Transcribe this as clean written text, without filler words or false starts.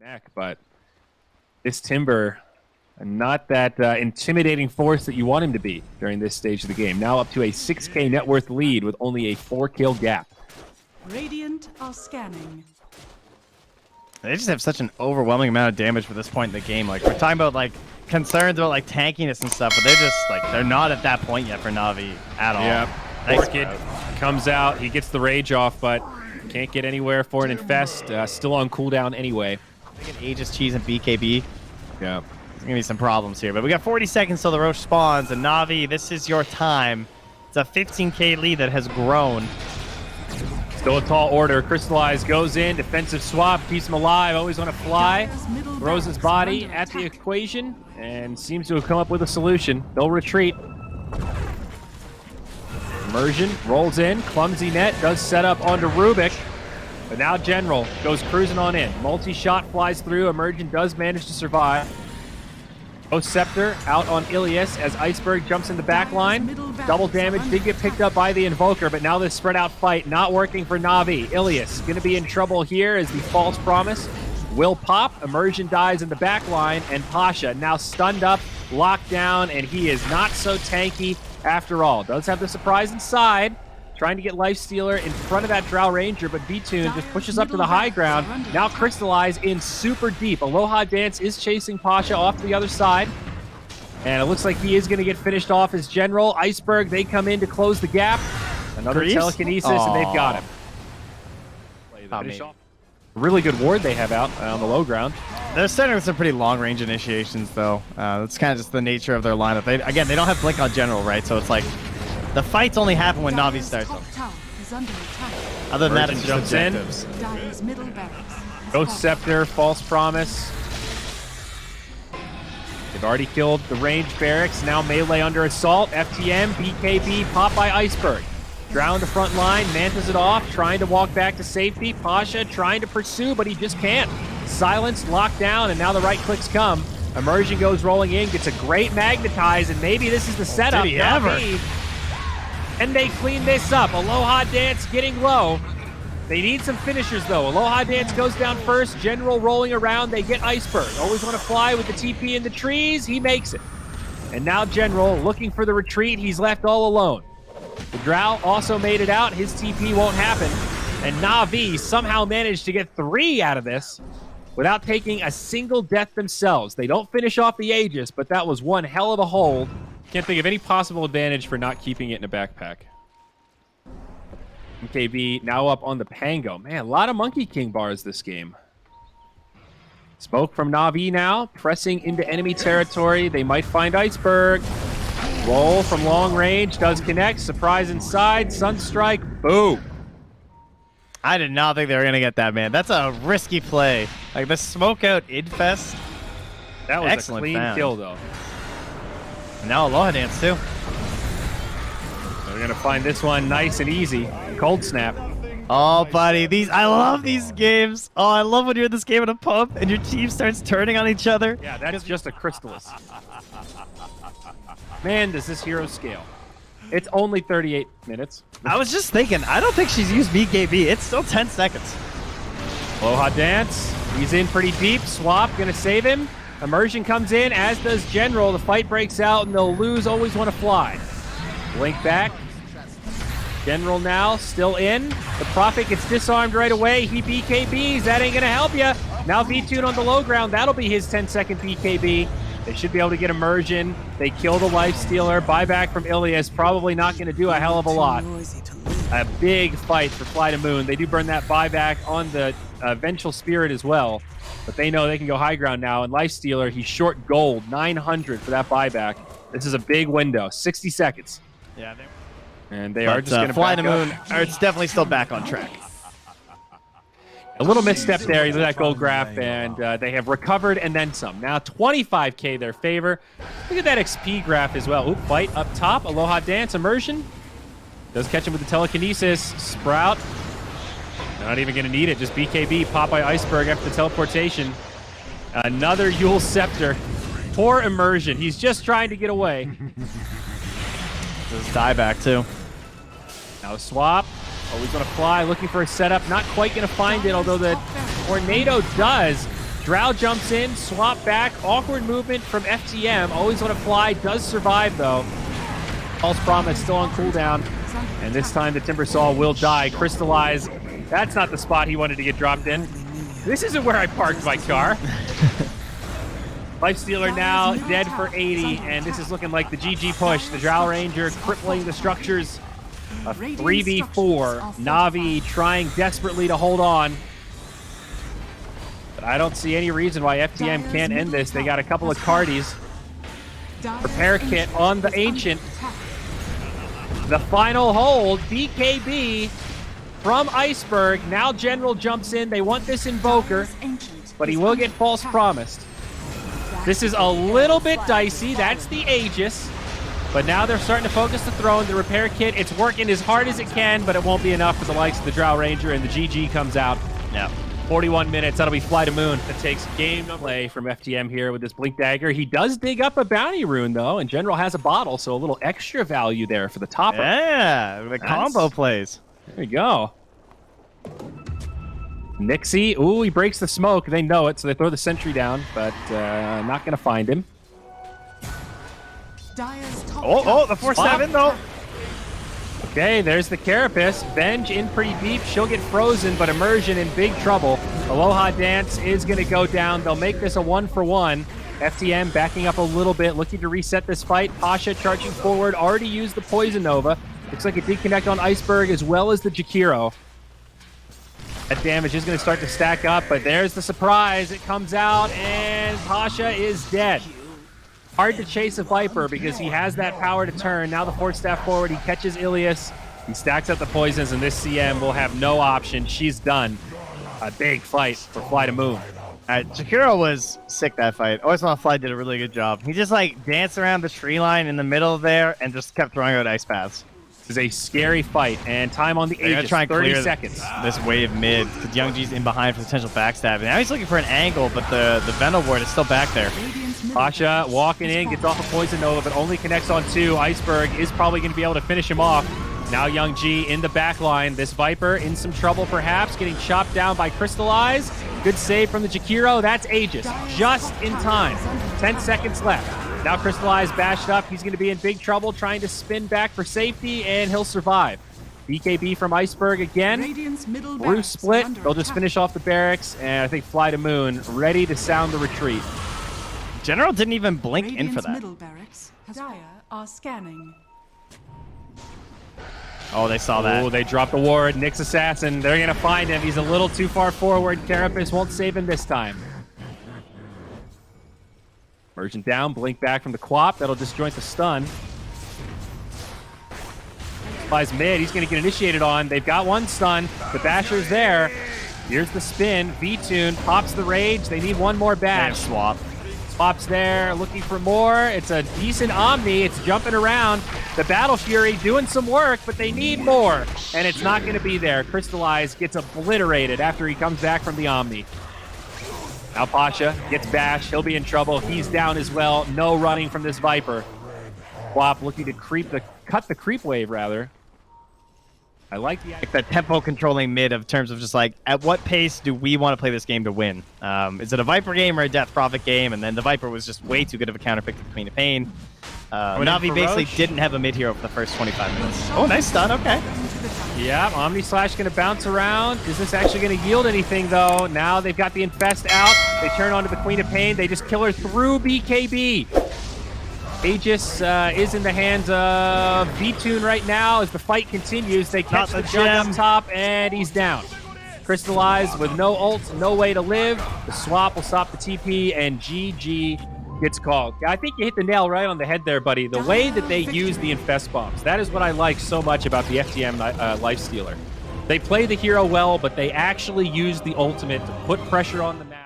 back, but this Timber, not that intimidating force that you want him to be during this stage of the game. Now up to a 6K net worth lead with only a 4-kill gap. Radiant are scanning. They just have such an overwhelming amount of damage for this point in the game. Like, we're talking about, like, concerns about, like, tankiness and stuff, but they're just, like, they're not at that point yet for Navi at all. Yeah, Nice Orchid comes out, he gets the rage off, but can't get anywhere for an infest. Still on cooldown anyway. I think Aegis Cheese and BKB. Yeah. There's gonna be some problems here, but we got 40 seconds till the Roche spawns, and Navi, this is your time. It's a 15K lead that has grown. Still a tall order. Crystallize goes in, defensive swap, keeps him alive, always want to fly. Throws his body at the equation and seems to have come up with a solution. They'll retreat. Immersion rolls in, clumsy net, does set up onto Rubik. But now General goes cruising on in. Multi-shot flies through, Immersion does manage to survive. Scepter out on Ilias as Iceberg jumps in the back line. Double damage did get picked up by the Invoker, but now this spread out fight not working for Navi. Ilias going to be in trouble here as the false promise will pop. Immersion dies in the back line, and Pasha now stunned up, locked down, and he is not so tanky after all. Does have the surprise inside. Trying to get Lifestealer in front of that Drow Ranger, but B-Tune just pushes up to the high ground. Now Crystallize in super deep. Aloha Dance is chasing Pasha off to the other side. And it looks like he is going to get finished off as General. Iceberg, they come in to close the gap. Another telekinesis, and they've got him. Finish off. Really good ward they have out on the low ground. They're starting with some pretty long-range initiations, though. That's kind of just the nature of their lineup. Again, they don't have Blink on General, right? So it's like, the fights only happen when Navi starts them. Other than that, it's just objectives. Ghost Scepter, False Promise. They've already killed the range barracks. Now melee under assault. FTM, BKB, pop by Iceberg. Drown the front line, Mantas it off, trying to walk back to safety. Pasha trying to pursue, but he just can't. Silenced, locked down, and now the right clicks come. Immersion goes rolling in, gets a great magnetize, and maybe this is the setup. Did he ever? And they clean this up. Aloha Dance getting low. They need some finishers, though. Aloha Dance goes down first. General rolling around. They get Iceberg. Always want to fly with the TP in the trees. He makes it. And now General looking for the retreat. He's left all alone. The Drow also made it out. His TP won't happen. And Navi somehow managed to get 3 out of this without taking a single death themselves. They don't finish off the Aegis, but that was one hell of a hold. Can't think of any possible advantage for not keeping it in a backpack. MKB now up on the Pango. Man, a lot of Monkey King bars this game. Smoke from Navi now, pressing into enemy territory. They might find Iceberg. Roll from long range, does connect. Surprise inside, Sunstrike, boom. I did not think they were going to get that, man. That's a risky play. Like, the smoke out Idfest. That was a clean kill, though. And now Aloha Dance, too. They're going to find this one nice and easy. Cold Snap. Oh, buddy. I love these games. Oh, I love when you're in this game in a pub and your team starts turning on each other. Yeah, that is just a Crystallis. Man, does this hero scale. It's only 38 minutes. I was just thinking, I don't think she's used BKB. It's still 10 seconds. Aloha Dance. He's in pretty deep. Swap going to save him. Immersion comes in, as does General. The fight breaks out, and they'll lose. Always want to fly. Blink back. General now still in. The Prophet gets disarmed right away. He BKBs. That ain't going to help you. Now V-Tune on the low ground. That'll be his 10-second BKB. They should be able to get Immersion. They kill the Lifestealer. Buyback from Ilias. Probably not going to do a hell of a lot. A big fight for Fly to Moon. They do burn that buyback on the Vengeful Spirit as well. But they know they can go high ground now. And Lifestealer, he's short gold. 900 for that buyback. This is a big window. 60 seconds. Yeah. And they are just going to Fly to Moon, or it's definitely still back on track. A little misstep there. You look at that gold graph, and they have recovered and then some. Now 25K their favor. Look at that XP graph as well. Oop, fight up top. Aloha Dance, Immersion. Does catch him with the telekinesis. Sprout. Not even going to need it. Just BKB. Pop by Iceberg after the teleportation. Another Yule Scepter. Poor Immersion. He's just trying to get away. This die back, too. Now a swap. Always going to fly. Looking for a setup. Not quite going to find it, although the Tornado does Drow jumps in, swap back, awkward movement from FTM. Always want to fly, does survive though. False Promise still on cooldown. And this time the Timbersaw will die. Crystallize. That's not the spot he wanted to get dropped in. This isn't where I parked my car. Lifestealer now dead for 80, and this is looking like the GG push. The Drow Ranger crippling the structures. A 3v4. Navi trying desperately to hold on. But I don't see any reason why FTM can't end this. They got a couple of Cardis. Repair kit on the Ancient. The final hold, BKB from Iceberg. Now General jumps in. They want this Invoker, but he will get False Promised. This is a little bit dicey. That's the Aegis. But now they're starting to focus the throne, the repair kit. It's working as hard as it can, but it won't be enough for the likes of the Drow Ranger, and the GG comes out. Yeah. 41 minutes. That'll be Fly to Moon. That takes game play from FTM here with this Blink Dagger. He does dig up a bounty rune, though, and General has a bottle, so a little extra value there for the topper. Yeah, the combo plays. There you go. Nixie, ooh, he breaks the smoke. They know it, so they throw the sentry down, but not going to find him. Oh, the 4-7, though. Okay, there's the Carapace. Venge in pretty deep. She'll get frozen, but Immersion in big trouble. Aloha Dance is going to go down. They'll make this a 1-for-1. FTM backing up a little bit, looking to reset this fight. Pasha charging forward, already used the Poison Nova. Looks like it did connect on Iceberg as well as the Jakiro. That damage is going to start to stack up, but there's the surprise. It comes out, and Pasha is dead. Hard to chase a Viper because he has that power to turn. Now the Force Staff forward. He catches Ilias. He stacks up the poisons, and this CM will have no option. She's done. A big fight for Fly to Moon. Jakiro was sick that fight. Always on Fly did a really good job. He just like danced around the tree line in the middle there and just kept throwing out ice paths. This is a scary fight, and time on the Aegis, try and 30 clear seconds. This wave mid, because Young G's in behind for potential backstab. Now he's looking for an angle, but the Venom Ward is still back there. Pasha walking in, gets off a Poison Nova, but only connects on 2. Iceberg is probably going to be able to finish him off. Now Young G in the back line. This Viper in some trouble perhaps, getting chopped down by Crystallize. Good save from the Jakiro. That's Aegis, just in time. 10 seconds left. Now Crystallize bashed up. He's going to be in big trouble trying to spin back for safety, and he'll survive. BKB from Iceberg again. Bruce split. They'll just finish off the barracks, and I think Fly to Moon ready to sound the retreat. General didn't even blink in for that. Middle barracks are scanning. Oh, they saw that. Oh, they dropped the ward. Nyx Assassin. They're going to find him. He's a little too far forward. Carapace won't save him this time. Merchant down. Blink back from the Quap. That'll disjoint the stun. Flies mid. He's going to get initiated on. They've got one stun. The Basher's there. Here's the spin. V-Tune pops the Rage. They need one more bash. Swap. Swap's there, looking for more. It's a decent Omni. It's jumping around. The Battle Fury doing some work, but they need more. And it's not going to be there. Crystallize gets obliterated after he comes back from the Omni. Now Pasha gets bashed. He'll be in trouble. He's down as well. No running from this Viper. Quap looking to cut the creep wave, rather. I like Yeah, Omni Slash going to bounce around. Is this actually going to yield anything, though? Now they've got the Infest out. They turn onto the Queen of Pain. They just kill her through BKB. Aegis is in the hands of V-Tune right now as the fight continues. They catch the jump up top, and he's down. Crystallize with no ult, no way to live. The swap will stop the TP, and GG gets called. I think you hit the nail right on the head there, buddy. The way that they use the Infest bombs, that is what I like so much about the FTM Lifestealer. They play the hero well, but they actually use the ultimate to put pressure on the map.